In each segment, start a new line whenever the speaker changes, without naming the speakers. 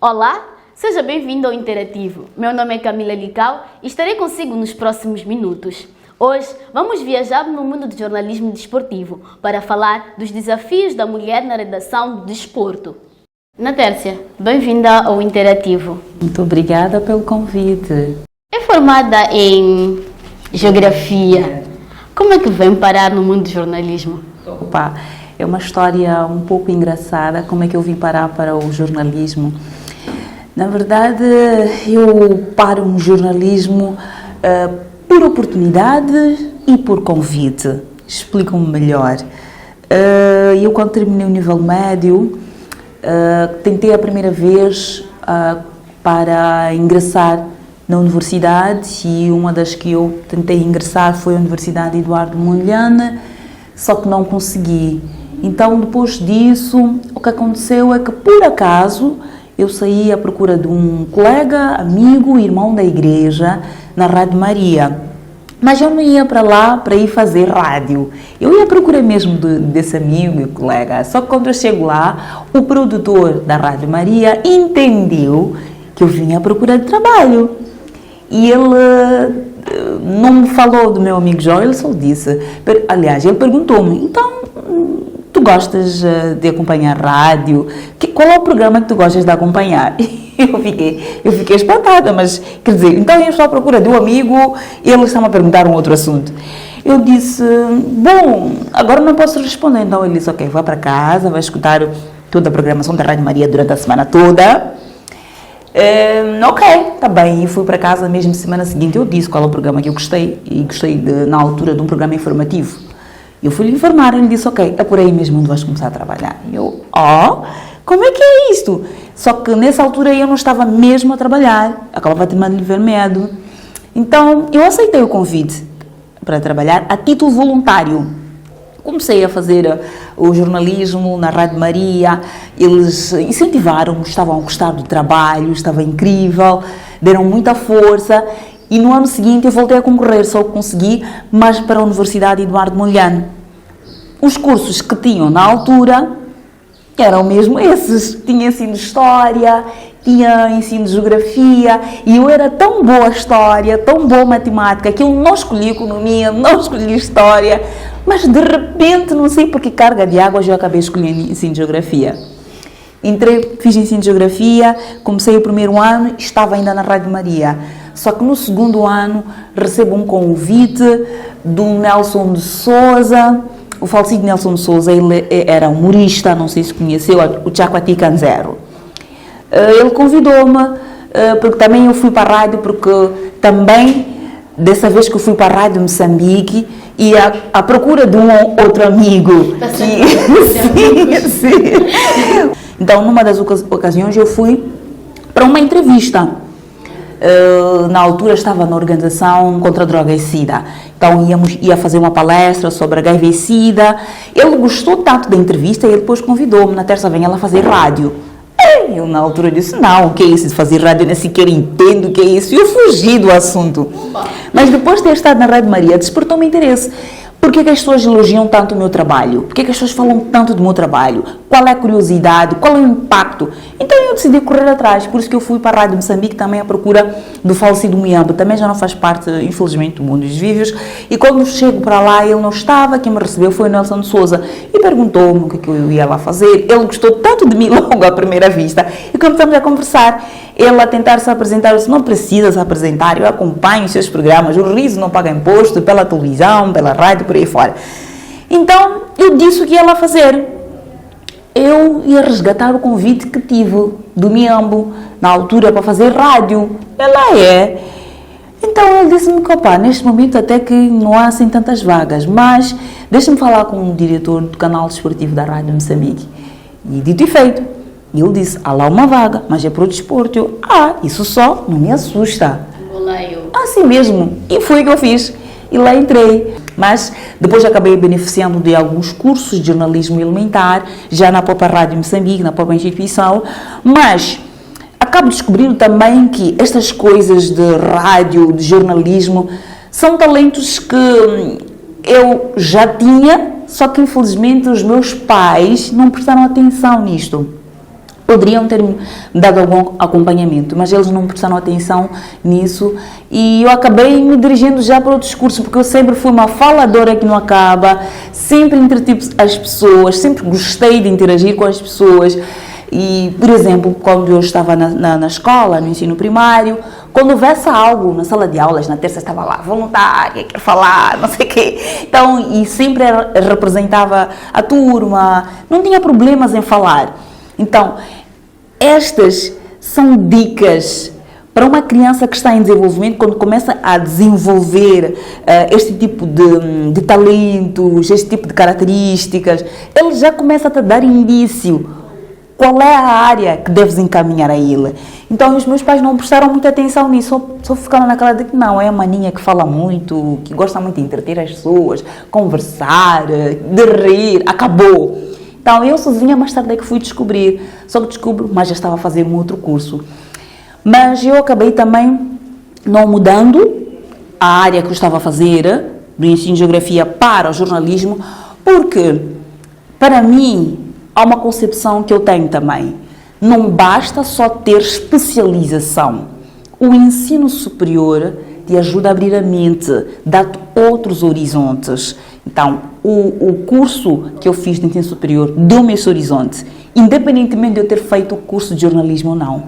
Olá, seja bem-vindo ao Interativo. Meu nome é Camila Lical e estarei consigo nos próximos minutos. Hoje vamos viajar no mundo do jornalismo desportivo para falar dos desafios da mulher na redação do desporto. Natércia, bem-vinda ao Interativo.
Muito obrigada pelo convite.
É formada em Geografia. Como é que vem parar no mundo do jornalismo?
Opa, é uma história um pouco engraçada, como é que eu vim parar para o jornalismo. Na verdade, eu paro no jornalismo por oportunidade e por convite. Explico-me melhor. Eu, quando terminei o nível médio, tentei a primeira vez para ingressar na universidade e uma das que eu tentei ingressar foi a Universidade Eduardo Mondlane, só que não consegui. Então, depois disso, o que aconteceu é que, por acaso, eu saí à procura de um colega, amigo, irmão da igreja, na Rádio Maria. Mas eu não ia para lá para ir fazer rádio. Eu ia à procura mesmo desse amigo e colega. Só que quando eu chego lá, o produtor da Rádio Maria entendeu que eu vinha à procura de trabalho. E ele não me falou do meu amigo João, ele só disse... Aliás, ele perguntou-me, então, tu gostas de acompanhar rádio? Qual é o programa que tu gostas de acompanhar? Eu fiquei espantada, mas, quer dizer, então eu estou à procura de um amigo e ele está-me a perguntar um outro assunto. Eu disse, bom, agora não posso responder. Então ele disse, ok, vá para casa, vai escutar toda a programação da Rádio Maria durante a semana toda. Ok, tá bem. E fui para casa mesmo semana seguinte. Eu disse qual é o programa que eu gostei e gostei na altura de um programa informativo. Eu fui lhe informar, ele disse, ok, é por aí mesmo onde vais começar a trabalhar. E eu, como é que é isto? Só que nessa altura eu não estava mesmo a trabalhar, acabava de me nível médio. Então eu aceitei o convite para trabalhar a título voluntário. Comecei a fazer o jornalismo na Rádio Maria, eles incentivaram-me, estavam a gostar do trabalho, estava incrível, deram muita força. E no ano seguinte eu voltei a concorrer, só consegui, mas para a Universidade Eduardo Mondlane. Os cursos que tinham na altura eram mesmo esses. Tinha ensino de História, tinha ensino de Geografia, e eu era tão boa História, tão boa Matemática, que eu não escolhi Economia, não escolhi História, mas de repente, não sei por que carga de águas, eu acabei escolhendo ensino de Geografia. Entrei, fiz ensino de Geografia, comecei o primeiro ano, estava ainda na Rádio Maria. Só que no segundo ano recebo um convite do Nelson de Souza, o falecido Nelson de Souza, ele era humorista, não sei se conheceu, o Chakwati Kanzero. Ele convidou-me, porque também eu fui para a rádio, porque também, dessa vez que eu fui para a Rádio Moçambique, e à procura de um outro amigo. Sim. Então, numa das ocasiões, eu fui para uma entrevista. Na altura estava na organização contra a droga e SIDA, então ia fazer uma palestra sobre HIV e SIDA. Ele gostou tanto da entrevista e ele depois convidou-me, na terça vem ela fazer rádio. Eu na altura disse, não, o que é isso de fazer rádio, eu nem sequer entendo o que é isso, e eu fugi do assunto. Mas depois de ter estado na Rádio Maria, despertou-me interesse. Por que as pessoas elogiam tanto o meu trabalho? Por que as pessoas falam tanto do meu trabalho? Qual é a curiosidade? Qual é o impacto? Então eu decidi correr atrás, por isso que eu fui para a Rádio Moçambique também à procura do falecido Miambo. Também já não faz parte, infelizmente, do mundo dos vivos. E quando chego para lá, ele não estava, quem me recebeu foi o Nelson de Souza. E perguntou-me o que eu ia lá fazer. Ele gostou tanto de mim logo à primeira vista. E começamos a conversar. Ele a tentar se apresentar, eu disse, não precisa se apresentar, eu acompanho os seus programas, o Riso não paga imposto, pela televisão, pela rádio, por aí fora. Então, eu disse o que ia lá fazer. Eu ia resgatar o convite que tive do Miambo, na altura, para fazer rádio. Ela é. Então, ele disse-me que, opa, neste momento até que não há assim tantas vagas, mas deixa-me falar com o diretor do canal desportivo da Rádio Moçambique. E dito e feito. E ele disse, há lá uma vaga, mas é para o desporto. Eu, isso só não me assusta. Assim mesmo. E foi o que eu fiz. E lá entrei. Mas depois acabei beneficiando de alguns cursos de jornalismo elementar, já na própria Rádio Moçambique, na própria instituição. Mas acabo descobrindo também que estas coisas de rádio, de jornalismo, são talentos que eu já tinha, só que infelizmente os meus pais não prestaram atenção nisto. poderiam ter me dado algum acompanhamento, mas eles não prestaram atenção nisso e eu acabei me dirigindo já para outros cursos, porque eu sempre fui uma faladora que não acaba, sempre entretive as pessoas, sempre gostei de interagir com as pessoas. E, por exemplo, quando eu estava na escola, no ensino primário, quando houvesse algo na sala de aulas, na terça estava lá, voluntária, quer falar, não sei o quê. Então, e sempre representava a turma, não tinha problemas em falar. Então, estas são dicas para uma criança que está em desenvolvimento, quando começa a desenvolver este tipo de talentos, este tipo de características, ele já começa a te dar indício qual é a área que deves encaminhar a ele. Então, os meus pais não prestaram muita atenção nisso, só ficaram naquela de que não, é a maninha que fala muito, que gosta muito de entreter as pessoas, conversar, de rir, acabou. Então, eu sozinha mais tarde é que fui descobrir, só que descubro, mas já estava a fazer um outro curso. Mas eu acabei também não mudando a área que eu estava a fazer, do ensino de geografia para o jornalismo, porque, para mim, há uma concepção que eu tenho também. Não basta só ter especialização. O ensino superior te ajuda a abrir a mente, dá-te outros horizontes. Então, o curso que eu fiz de ensino superior deu-me esse horizonte, independentemente de eu ter feito o curso de jornalismo ou não.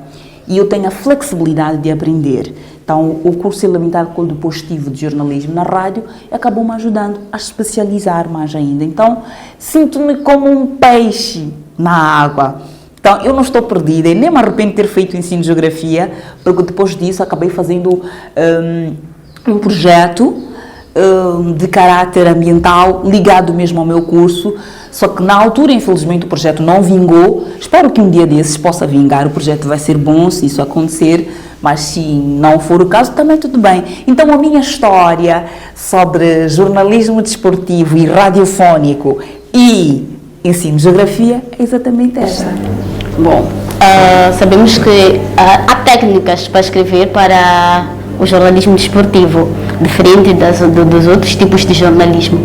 E eu tenho a flexibilidade de aprender. Então, o curso elementar com o positivo de jornalismo na rádio acabou me ajudando a especializar mais ainda. Então, sinto-me como um peixe na água. Então, eu não estou perdida e nem me arrependo de ter feito ensino de geografia, porque depois disso acabei fazendo um projeto de caráter ambiental ligado mesmo ao meu curso, só que na altura, infelizmente, o projeto não vingou. Espero que um dia desses possa vingar, o projeto vai ser bom se isso acontecer, mas se não for o caso, também tudo bem. Então, a minha história sobre jornalismo desportivo e radiofónico e ensino de geografia é exatamente esta.
Bom, sabemos que há técnicas para escrever para o jornalismo desportivo, diferente dos outros tipos de jornalismo.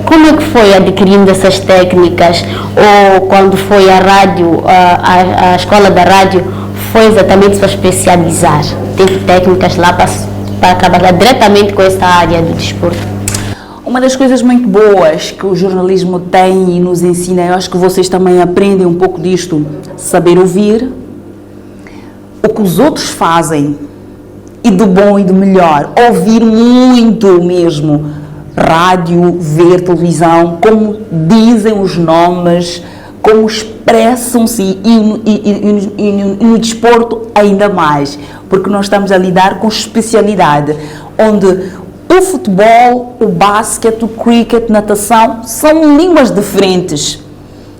Como é que foi adquirindo essas técnicas? Ou quando foi à rádio, a escola da rádio, foi exatamente para especializar? Teve técnicas lá para trabalhar diretamente com essa área do desporto?
Uma das coisas muito boas que o jornalismo tem e nos ensina, eu acho que vocês também aprendem um pouco disto, saber ouvir o que os outros fazem, e do bom e do melhor, ouvir muito mesmo, rádio, ver televisão, como dizem os nomes, como expressam-se e no desporto ainda mais, porque nós estamos a lidar com especialidade, onde o futebol, o basquete, o cricket, natação, são línguas diferentes.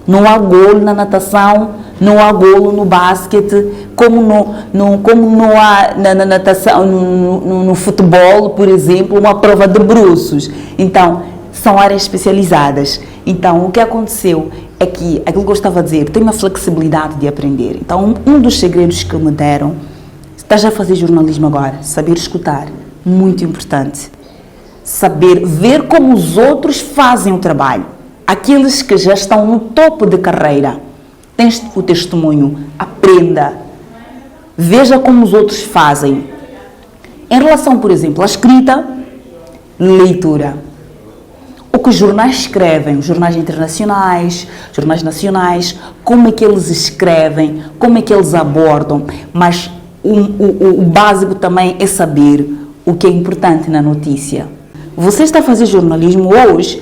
Não há golo na natação, não há golo no basquete, como não há na natação, no futebol, por exemplo, uma prova de bruços. Então, são áreas especializadas. Então, o que aconteceu é que, aquilo que eu estava a dizer, tem uma flexibilidade de aprender. Então, um dos segredos que me deram, estás a fazer jornalismo agora, saber escutar, muito importante. Saber ver como os outros fazem o trabalho. Aqueles que já estão no topo de carreira, tens o testemunho, aprenda, veja como os outros fazem. Em relação, por exemplo, à escrita, leitura. O que os jornais escrevem, os jornais internacionais, jornais nacionais, como é que eles escrevem, como é que eles abordam, mas o básico também é saber o que é importante na notícia. Você está a fazer jornalismo hoje,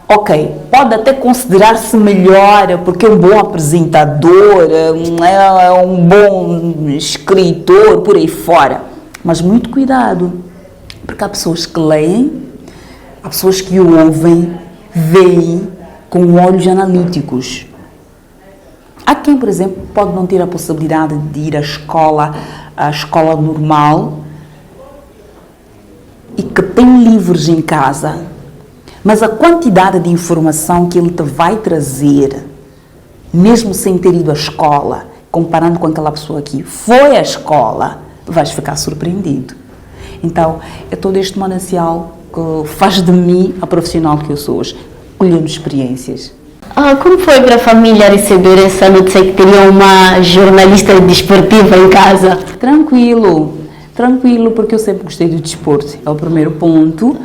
ok, pode até considerar-se melhor porque é um bom apresentador, é um bom escritor, por aí fora. Mas muito cuidado, porque há pessoas que leem, há pessoas que o ouvem, veem com olhos analíticos. Há quem, por exemplo, pode não ter a possibilidade de ir à escola normal e que tem livros em casa. Mas a quantidade de informação que ele te vai trazer, mesmo sem ter ido à escola, comparando com aquela pessoa que foi à escola, vais ficar surpreendido. Então, é todo este manancial que faz de mim a profissional que eu sou hoje, colhendo experiências.
Como foi para a família receber essa notícia que teria uma jornalista desportiva em casa?
Tranquilo, porque eu sempre gostei do desporto, é o primeiro ponto.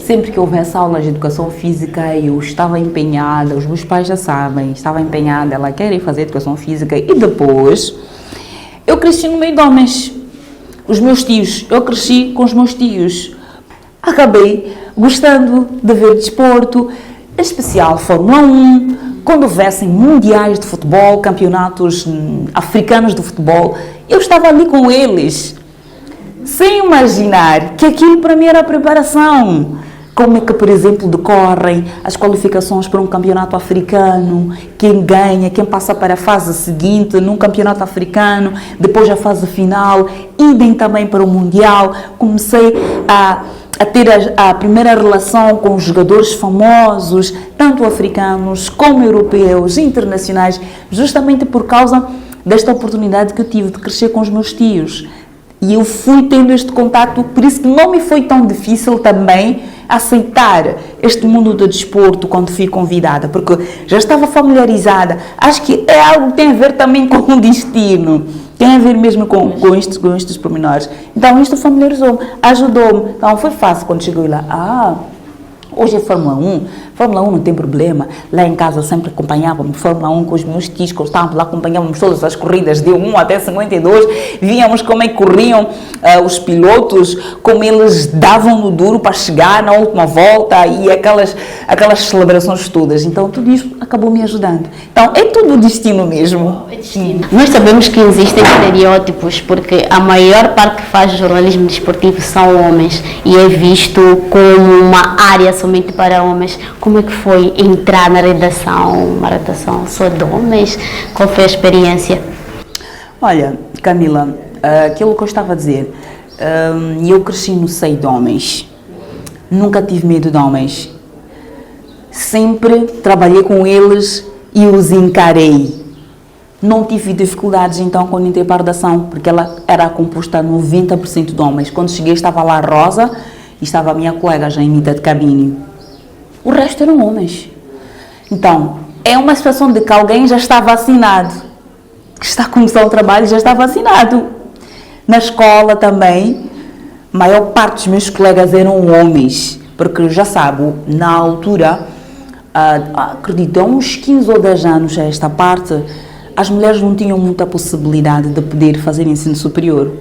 Sempre que houvesse aulas de educação física, eu estava empenhada, os meus pais já sabem, estava empenhada, ela quer ir fazer educação física. E depois, eu cresci no meio de homens. Os meus tios, eu cresci com os meus tios. Acabei gostando de ver desporto, em especial Fórmula 1, quando houvessem mundiais de futebol, campeonatos africanos de futebol, eu estava ali com eles, sem imaginar que aquilo para mim era preparação. Como é que, por exemplo, decorrem as qualificações para um campeonato africano, quem ganha, quem passa para a fase seguinte num campeonato africano, depois a fase final, idem também para o Mundial. Comecei a ter a primeira relação com os jogadores famosos, tanto africanos como europeus, internacionais, justamente por causa desta oportunidade que eu tive de crescer com os meus tios. E eu fui tendo este contato, por isso que não me foi tão difícil também aceitar este mundo do desporto quando fui convidada, porque já estava familiarizada. Acho que é algo que tem a ver também com o destino, tem a ver mesmo com estes pormenores. Então isto familiarizou-me, ajudou-me. Então foi fácil quando cheguei lá. Hoje é Fórmula 1. Fórmula 1 não tem problema. Lá em casa sempre acompanhávamos Fórmula 1 com os meus tios, que estávamos lá, acompanhávamos todas as corridas, de 1 até 52. Víamos como é que corriam os pilotos, como eles davam no duro para chegar na última volta e aquelas celebrações todas. Então tudo isso acabou me ajudando. Então é tudo destino mesmo.
É destino. Nós sabemos que existem estereótipos, porque a maior parte que faz jornalismo desportivo são homens e é visto como uma área somente para homens. Como é que foi entrar na redação, uma redação só de homens? Qual foi a experiência?
Olha, Camila, aquilo que eu estava a dizer, eu cresci no seio de homens, nunca tive medo de homens, sempre trabalhei com eles e os encarei. Não tive dificuldades então quando entrei para a redação, porque ela era composta 90% de homens. Quando cheguei estava lá a Rosa e estava a minha colega Jaimita de cabine. O resto eram homens. Então, é uma situação de que alguém já está vacinado, que está a começar o trabalho e já está vacinado. Na escola também, a maior parte dos meus colegas eram homens, porque já sabe, na altura, acredito, há uns 15 ou 10 anos a esta parte, as mulheres não tinham muita possibilidade de poder fazer ensino superior,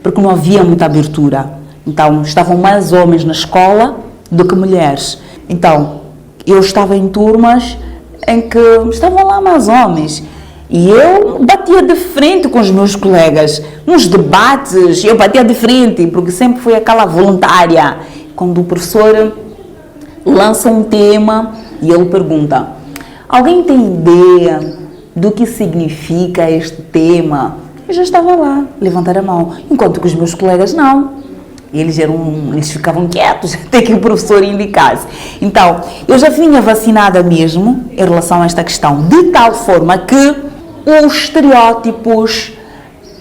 porque não havia muita abertura. Então, estavam mais homens na escola do que mulheres. Então, eu estava em turmas em que estavam lá mais homens e eu batia de frente com os meus colegas. Nos debates, eu batia de frente, porque sempre fui aquela voluntária. Quando o professor lança um tema e ele pergunta: alguém tem ideia do que significa este tema? Eu já estava lá, levantar a mão, enquanto que os meus colegas não. Eles ficavam quietos até que o professor indicasse. Então, eu já vinha vacinada mesmo em relação a esta questão, de tal forma que os estereótipos,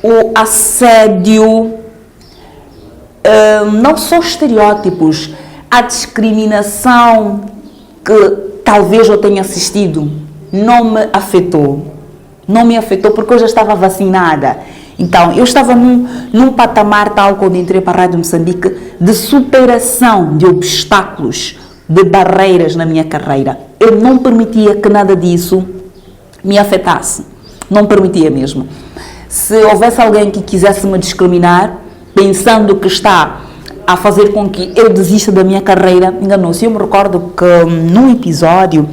o assédio, não só estereótipos, a discriminação que talvez eu tenha assistido, não me afetou. Não me afetou porque eu já estava vacinada. Então, eu estava num patamar tal, quando entrei para a Rádio Moçambique, de superação de obstáculos, de barreiras na minha carreira. Eu não permitia que nada disso me afetasse. Não permitia mesmo. Se houvesse alguém que quisesse me discriminar, pensando que está a fazer com que eu desista da minha carreira, enganou-se. Eu me recordo que num episódio,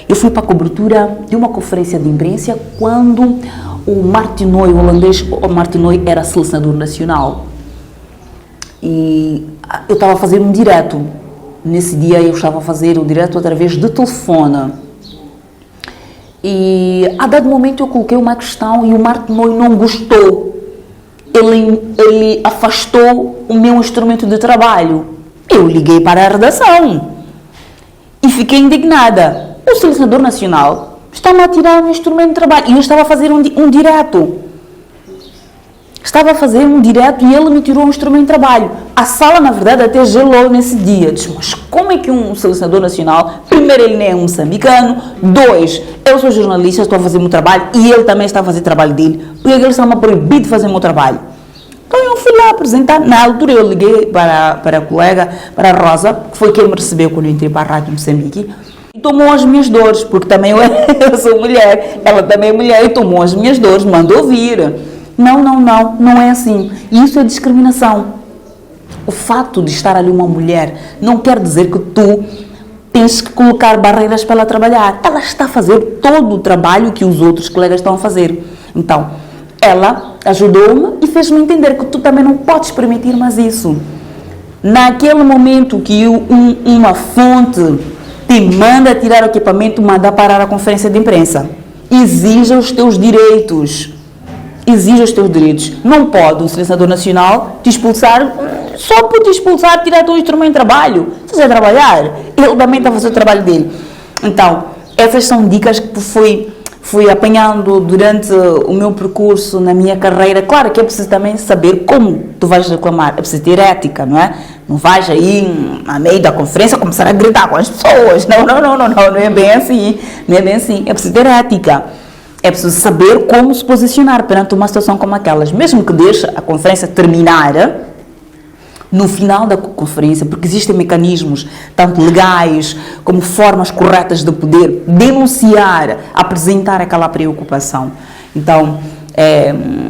eu fui para a cobertura de uma conferência de imprensa quando o Martinoi, o holandês, o Martinoi era selecionador nacional. E eu estava a fazer um direto. Nesse dia eu estava a fazer o direto através de telefone. E a dado momento eu coloquei uma questão e o Martinoi não gostou. Ele afastou o meu instrumento de trabalho. Eu liguei para a redação e fiquei indignada. O selecionador nacional está-me a tirar o meu instrumento de trabalho. E eu estava a fazer um direto. estava a fazer um direto e ele me tirou um instrumento de trabalho. A sala, na verdade, até gelou nesse dia. Disse, mas como é que um selecionador nacional, primeiro, ele nem é um moçambicano, dois, eu sou jornalista, estou a fazer o meu trabalho e ele também está a fazer o trabalho dele, porque ele está-me a proibir de fazer o meu trabalho. Então eu fui lá apresentar. Na altura eu liguei para a colega, para a Rosa, que foi quem me recebeu quando eu entrei para a Rádio Moçambique, e tomou as minhas dores, porque também eu sou mulher, ela também é mulher, e tomou as minhas dores, mandou vir. Não é assim. E isso é discriminação. O fato de estar ali uma mulher não quer dizer que tu tens que colocar barreiras para ela trabalhar. Ela está a fazer todo o trabalho que os outros colegas estão a fazer. Então, ela ajudou-me e fez-me entender que tu também não podes permitir mais isso. Naquele momento que uma fonte te manda tirar o equipamento, manda parar a conferência de imprensa. Exija os teus direitos. Exige os teus direitos. Não pode um selecionador nacional te expulsar só por te expulsar, tirar o teu instrumento de trabalho. Se você trabalhar, ele também está a fazer o trabalho dele. Então, essas são dicas que fui apanhando durante o meu percurso na minha carreira. Claro que é preciso também saber como tu vais reclamar. É preciso ter ética, não é? Não vais aí, a meio da conferência, começar a gritar com as pessoas. Não é bem assim. Não é bem assim. É preciso ter ética. É preciso saber como se posicionar perante uma situação como aquelas. Mesmo que deixe a conferência terminar, no final da conferência, porque existem mecanismos, tanto legais, como formas corretas de poder denunciar, apresentar aquela preocupação. Então,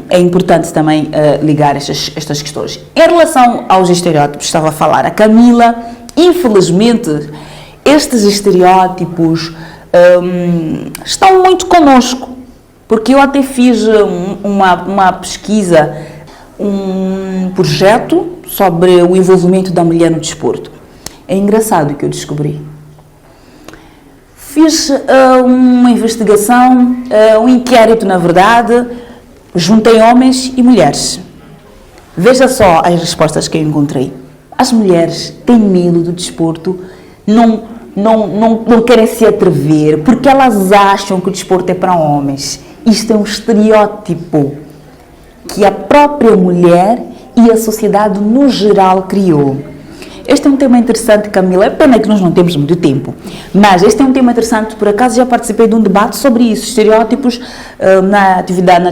é importante também ligar estas questões. Em relação aos estereótipos, estava a falar a Camila, infelizmente, estes estereótipos estão muito conosco. Porque eu até fiz uma pesquisa, um projeto sobre o envolvimento da mulher no desporto. É engraçado o que eu descobri. Fiz uma investigação, um inquérito, na verdade, juntei homens e mulheres. Veja só as respostas que eu encontrei. As mulheres têm medo do desporto, não querem se atrever, porque elas acham que o desporto é para homens. Isto é um estereótipo que a própria mulher e a sociedade no geral criou. Este é um tema interessante, Camila. É pena que nós não temos muito tempo, mas este é um tema interessante. Por acaso já participei de um debate sobre isso, estereótipos na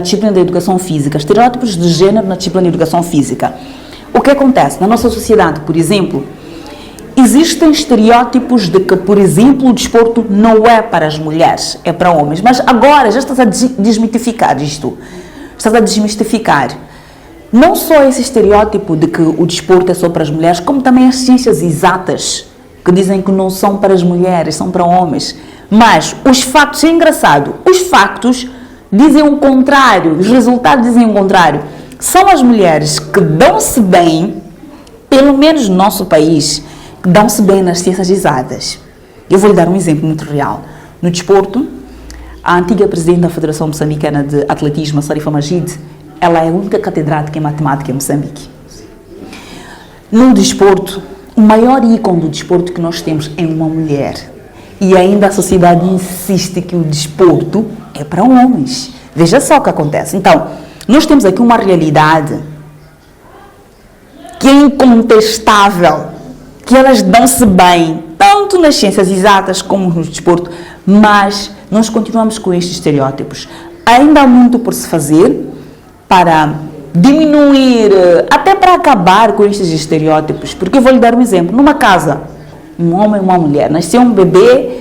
disciplina da educação física, estereótipos de género na disciplina da educação física. O que acontece? Na nossa sociedade, por exemplo, existem estereótipos de que, por exemplo, o desporto não é para as mulheres, é para homens. Mas agora já estás a desmitificar isto. Estás a desmistificar. Não só esse estereótipo de que o desporto é só para as mulheres, como também as ciências exatas, que dizem que não são para as mulheres, são para homens. Mas os factos, é engraçado, os factos dizem o contrário, os resultados dizem o contrário. São as mulheres que dão-se bem, pelo menos no nosso país, dão-se bem nas ciências exatas. Eu vou lhe dar um exemplo muito real. No desporto, a antiga presidente da Federação Moçambicana de Atletismo, Sarifa Magid, ela é a única catedrática em matemática em Moçambique. No desporto, o maior ícone do desporto que nós temos é uma mulher. E ainda a sociedade insiste que o desporto é para homens. Veja só o que acontece. Então, nós temos aqui uma realidade que é incontestável, que elas dão-se bem, tanto nas ciências exatas como no desporto, mas nós continuamos com estes estereótipos. Ainda há muito por se fazer para diminuir, até para acabar com estes estereótipos, porque eu vou lhe dar um exemplo. Numa casa, um homem e uma mulher, nasceu um bebê,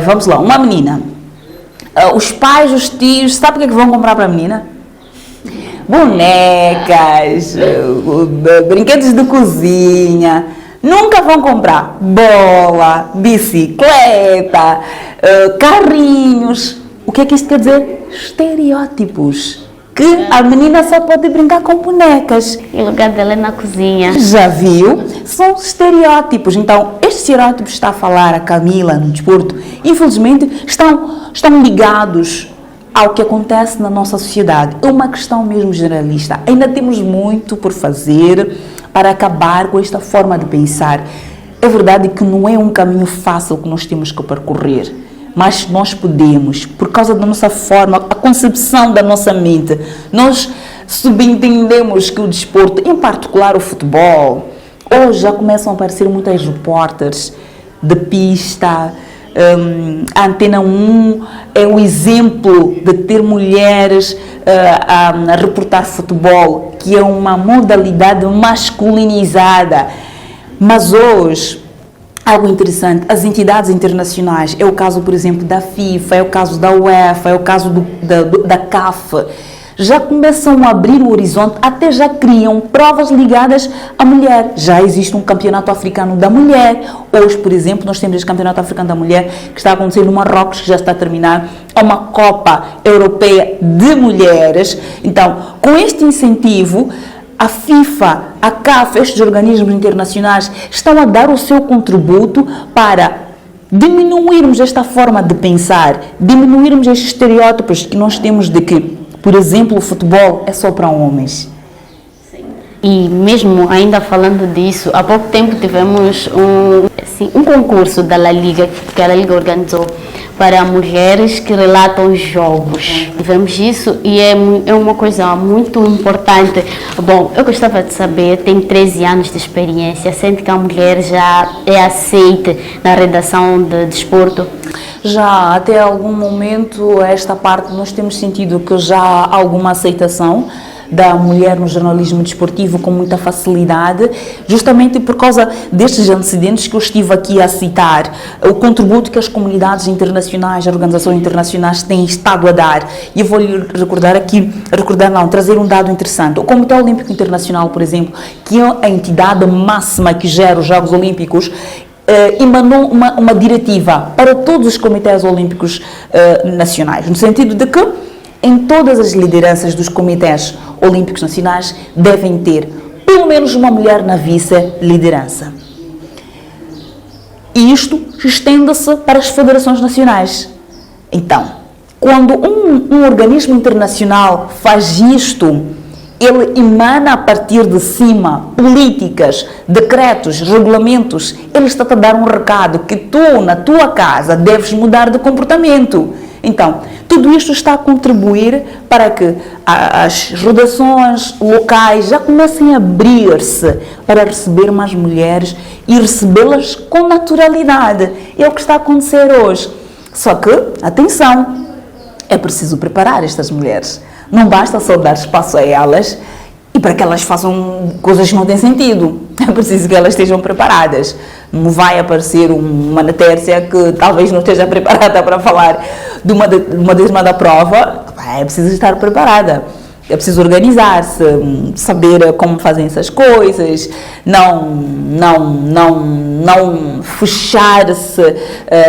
vamos lá, uma menina. Os pais, os tios, sabe o que é que vão comprar para a menina? Bonecas, brinquedos de cozinha. Nunca vão comprar bola, bicicleta, carrinhos. O que é que isto quer dizer? Estereótipos. Que a menina só pode brincar com bonecas.
E o lugar dela é na cozinha.
Já viu? São estereótipos. Então, estes estereótipos que está a falar a Camila no desporto, infelizmente, estão ligados ao que acontece na nossa sociedade. É uma questão mesmo generalista. Ainda temos muito por fazer para acabar com esta forma de pensar. É verdade que não é um caminho fácil que nós temos que percorrer, mas nós podemos, por causa da nossa forma, a concepção da nossa mente. Nós subentendemos que o desporto, em particular o futebol, hoje já começam a aparecer muitas repórteres de pista. A Antena 1 é um exemplo de ter mulheres a reportar futebol, que é uma modalidade masculinizada. Mas hoje, algo interessante, as entidades internacionais, é o caso, por exemplo, da FIFA, é o caso da UEFA, é o caso da CAF, já começam a abrir o horizonte, até já criam provas ligadas à mulher. Já existe um campeonato africano da mulher. Hoje, por exemplo, nós temos esse campeonato africano da mulher que está acontecendo no Marrocos, que já está a terminar. É uma Copa Europeia de Mulheres. Então, com este incentivo, a FIFA, a CAF, estes organismos internacionais estão a dar o seu contributo para diminuirmos esta forma de pensar, diminuirmos estes estereótipos que nós temos de que, por exemplo, o futebol é só para homens.
Sim. E mesmo ainda falando disso, há pouco tempo tivemos um concurso da La Liga, que a La Liga organizou, para mulheres que relatam jogos. Tivemos isso e é uma coisa muito importante. Bom, eu gostava de saber, tem 13 anos de experiência, sente que a mulher já é aceita na redação de desporto?
Já, até algum momento, esta parte, nós temos sentido que já há alguma aceitação da mulher no jornalismo desportivo com muita facilidade, justamente por causa destes antecedentes que eu estive aqui a citar, o contributo que as comunidades internacionais, as organizações internacionais têm estado a dar. E eu vou lhe trazer um dado interessante. O Comitê Olímpico Internacional, por exemplo, que é a entidade máxima que gera os Jogos Olímpicos, emanou uma diretiva para todos os comitês olímpicos nacionais, no sentido de que em todas as lideranças dos comitês olímpicos nacionais devem ter pelo menos uma mulher na vice-liderança. E isto estende-se para as federações nacionais. Então, quando um organismo internacional faz isto, ele emana a partir de cima políticas, decretos, regulamentos. Ele está a dar um recado que tu, na tua casa, deves mudar de comportamento. Então, tudo isto está a contribuir para que as redações locais já comecem a abrir-se para receber mais mulheres e recebê-las com naturalidade. É o que está a acontecer hoje. Só que, atenção, é preciso preparar estas mulheres. Não basta só dar espaço a elas e para que elas façam coisas que não têm sentido. É preciso que elas estejam preparadas. Não vai aparecer uma Natércia que talvez não esteja preparada para falar de uma determinada prova. É preciso estar preparada. É preciso organizar-se, saber como fazem essas coisas, não fechar-se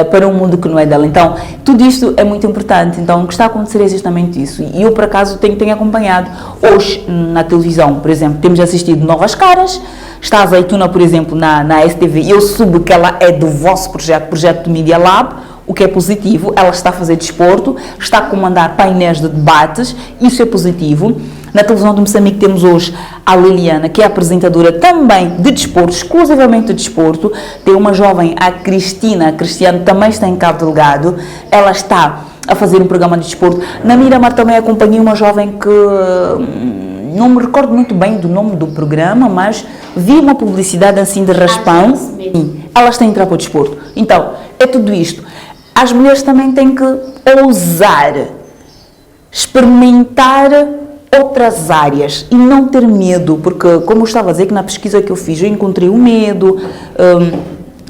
para um mundo que não é dela. Então, tudo isto é muito importante. Então, o que está a acontecer é justamente isso. E eu, por acaso, tenho acompanhado. Hoje, na televisão, por exemplo, temos assistido Novas Caras. Está a Azeitona, por exemplo, na STV. Eu soube que ela é do vosso projeto do Media Lab, o que é positivo. Ela está a fazer desporto, está a comandar painéis de debates, isso é positivo. Na televisão de Moçambique temos hoje a Liliana, que é apresentadora também de desporto, exclusivamente de desporto. Tem uma jovem, a Cristiano também está em Cabo Delgado. Ela está a fazer um programa de desporto. Na Miramar também acompanhei uma jovem que não me recordo muito bem do nome do programa, mas vi uma publicidade assim de raspão. Ela está a entrar para o desporto. Então, é tudo isto. As mulheres também têm que ousar, experimentar outras áreas e não ter medo, porque, como eu estava a dizer, que na pesquisa que eu fiz, eu encontrei o medo,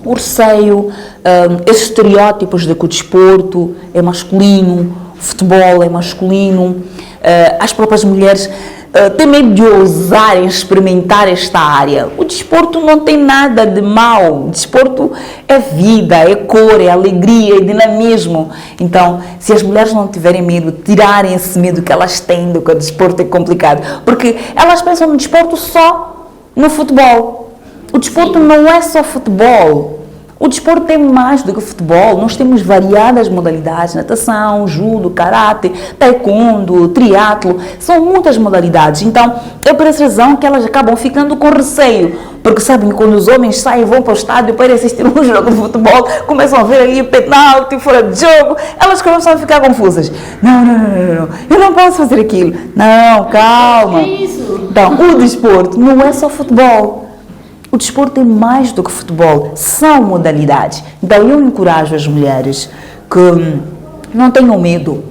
o receio, esses estereótipos de que o desporto é masculino, o futebol é masculino, as próprias mulheres têm medo de ousarem experimentar esta área. O desporto não tem nada de mal. O desporto é vida, é cor, é alegria, é dinamismo. Então, se as mulheres não tiverem medo, tirarem esse medo que elas têm do que o desporto é complicado. Porque elas pensam no desporto só no futebol. O desporto não é só futebol. O desporto tem mais do que futebol. Nós temos variadas modalidades, natação, judo, karatê, taekwondo, triatlo, são muitas modalidades. Então, é por essa razão que elas acabam ficando com receio, Porque sabem que quando os homens saem e vão para o estádio para assistir um jogo de futebol, começam a ver ali o penalti, fora de jogo, elas começam a ficar confusas. Não, eu não posso fazer aquilo. Não, calma.
Que é isso?
Então, o desporto não é só futebol. O desporto é mais do que futebol, são modalidades. Então, eu encorajo as mulheres que não tenham medo,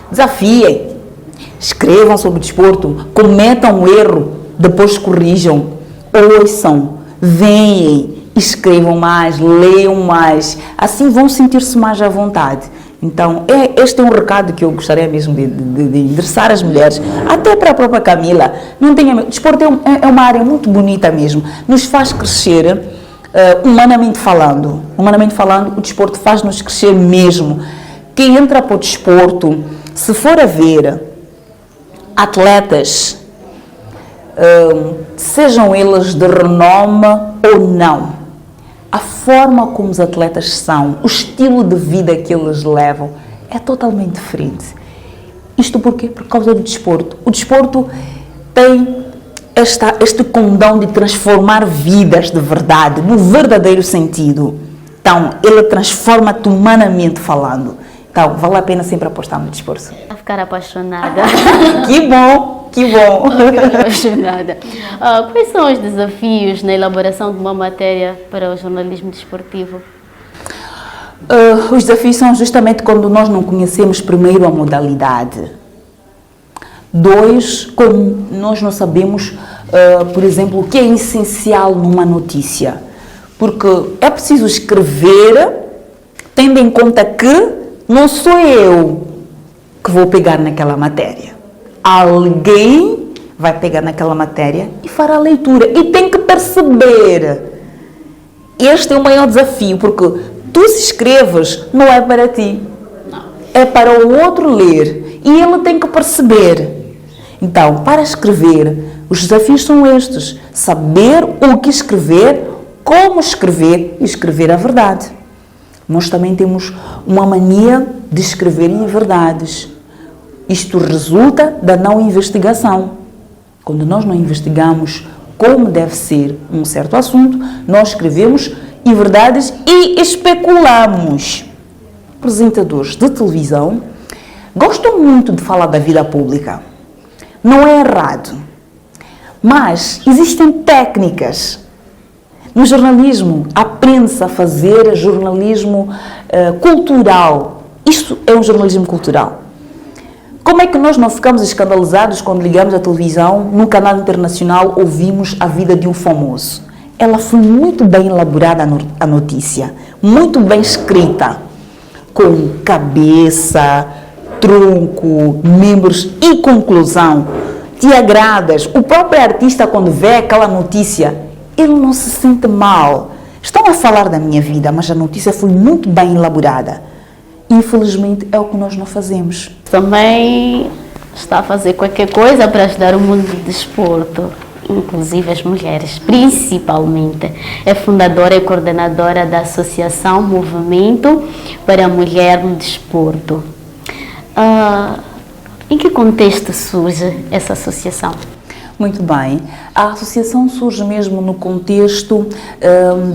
desafiem, escrevam sobre o desporto, cometam um erro, depois corrijam, ouçam, veem, escrevam mais, leiam mais, assim vão sentir-se mais à vontade. Então, este é um recado que eu gostaria mesmo de endereçar às mulheres, até para a própria Camila. Não tenha medo. O desporto é uma área muito bonita mesmo, nos faz crescer, humanamente falando. Humanamente falando, o desporto faz-nos crescer mesmo. Quem entra para o desporto, se for a ver atletas, sejam eles de renome ou não, a forma como os atletas são, o estilo de vida que eles levam é totalmente diferente. Isto por quê? Por causa do desporto. O desporto tem este condão de transformar vidas de verdade, no verdadeiro sentido. Então, ele transforma-te humanamente falando. Então, vale a pena sempre apostar no desporto.
A ficar apaixonada.
Que bom, que bom.
Ficar apaixonada. Quais são os desafios na elaboração de uma matéria para o jornalismo desportivo?
Os desafios são justamente quando nós não conhecemos primeiro a modalidade. 2, como nós não sabemos, por exemplo, o que é essencial numa notícia. Porque é preciso escrever, tendo em conta que não sou eu que vou pegar naquela matéria. Alguém vai pegar naquela matéria e fará a leitura. E tem que perceber. Este é o maior desafio, porque tu se escreves, não é para ti.
Não.
É para o outro ler. E ele tem que perceber. Então, para escrever, os desafios são estes. Saber o que escrever, como escrever e escrever a verdade. Nós também temos uma mania de escrever inverdades. Isto resulta da não investigação. Quando nós não investigamos como deve ser um certo assunto, nós escrevemos inverdades e especulamos. Apresentadores de televisão gostam muito de falar da vida pública. Não é errado. Mas existem técnicas. No jornalismo, aprende-se a fazer jornalismo cultural. Isto é um jornalismo cultural. Como é que nós não ficamos escandalizados quando ligamos a televisão, no canal internacional, ouvimos a vida de um famoso? Ela foi muito bem elaborada, a notícia, muito bem escrita, com cabeça, tronco, membros e conclusão. Te agradas. O próprio artista, quando vê aquela notícia, ele não se sente mal. Estão a falar da minha vida, mas a notícia foi muito bem elaborada. Infelizmente, é o que nós não fazemos.
Também está a fazer qualquer coisa para ajudar o mundo do desporto, inclusive as mulheres, principalmente. É fundadora e coordenadora da Associação Movimento para a Mulher no Desporto. Em que contexto surge essa associação?
Muito bem. A associação surge mesmo no contexto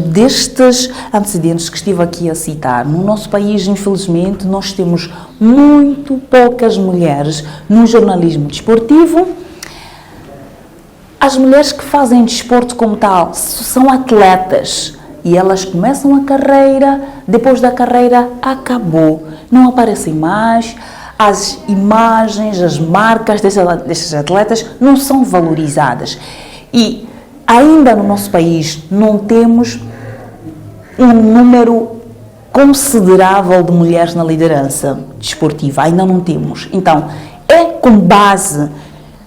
destes antecedentes que estive aqui a citar. No nosso país, infelizmente, nós temos muito poucas mulheres no jornalismo desportivo. As mulheres que fazem desporto como tal são atletas e elas começam a carreira, depois da carreira acabou, não aparecem mais. As imagens, as marcas destes atletas não são valorizadas. E ainda no nosso país não temos um número considerável de mulheres na liderança desportiva. Ainda não temos. Então, é com base,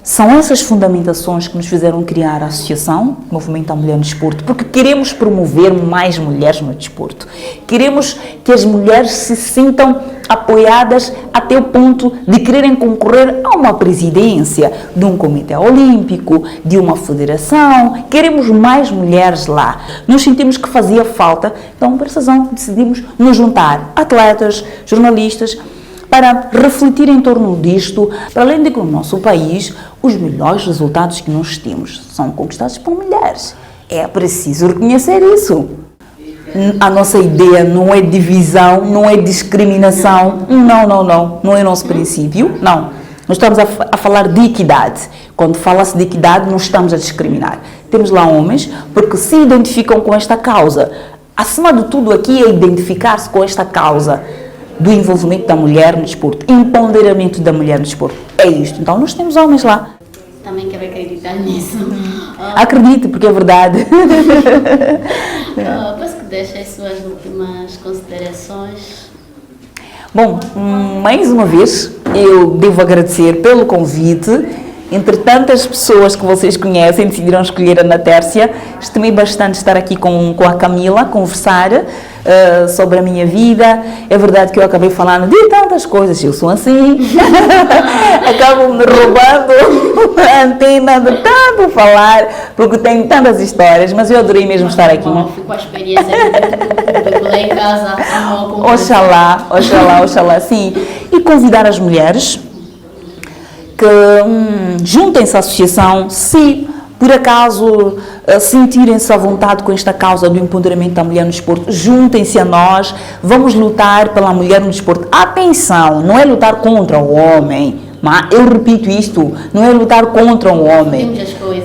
são essas fundamentações que nos fizeram criar a Associação Movimento à Mulher no Desporto, porque queremos promover mais mulheres no desporto. Queremos que as mulheres se sintam apoiadas até o ponto de quererem concorrer a uma presidência de um comitê olímpico, de uma federação. Queremos mais mulheres lá. Nós sentimos que fazia falta, então por essa razão decidimos nos juntar, atletas, jornalistas, para refletir em torno disto, para além de que no nosso país os melhores resultados que nós temos são conquistados por mulheres. É preciso reconhecer isso. A nossa ideia não é divisão, não é discriminação. Não é o nosso princípio, não. Nós estamos a falar de equidade. Quando fala-se de equidade, não estamos a discriminar. Temos lá homens porque se identificam com esta causa. Acima de tudo aqui é identificar-se com esta causa do envolvimento da mulher no desporto, empoderamento da mulher no desporto. É isto. Então nós temos homens lá.
Também quero acreditar nisso.
Acredite, porque é verdade.
Peço que deixe as suas últimas considerações.
Bom, mais uma vez, eu devo agradecer pelo convite. Entre tantas pessoas que vocês conhecem, decidiram escolher a Ana Tércia. Estimei bastante estar aqui com a Camila, a conversar sobre a minha vida. É verdade que eu acabei falando de tantas coisas, eu sou assim. Acabo me roubando a antena de tanto falar, porque tenho tantas histórias, mas eu adorei mesmo estar aqui.
Fico a experiência do público lá em casa.
Oxalá, sim. E convidar as mulheres que juntem-se à associação, se por acaso sentirem-se à vontade com esta causa do empoderamento da mulher no desporto, juntem-se a nós, vamos lutar pela mulher no desporto. Atenção, não é lutar contra o homem, mas eu repito isto, não é lutar contra o homem.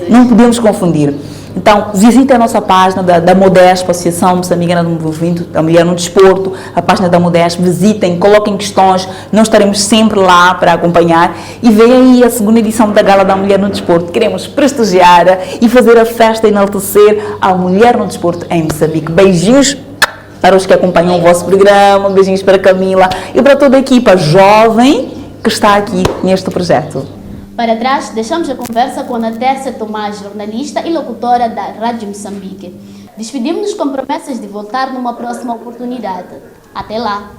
Não podemos confundir. Então, visite a nossa página da Modesp, Associação Moçambicana do Movimento da Mulher no Desporto, a página da Modesp, visitem, coloquem questões, nós estaremos sempre lá para acompanhar e venham aí a segunda edição da Gala da Mulher no Desporto. Queremos prestigiar e fazer a festa e enaltecer a mulher no desporto em Moçambique. Beijinhos para os que acompanham o vosso programa, beijinhos para a Camila e para toda a equipa jovem que está aqui neste projeto.
Para trás, deixamos a conversa com a Ana Tércia Tomás, jornalista e locutora da Rádio Moçambique. Despedimos-nos com promessas de voltar numa próxima oportunidade. Até lá!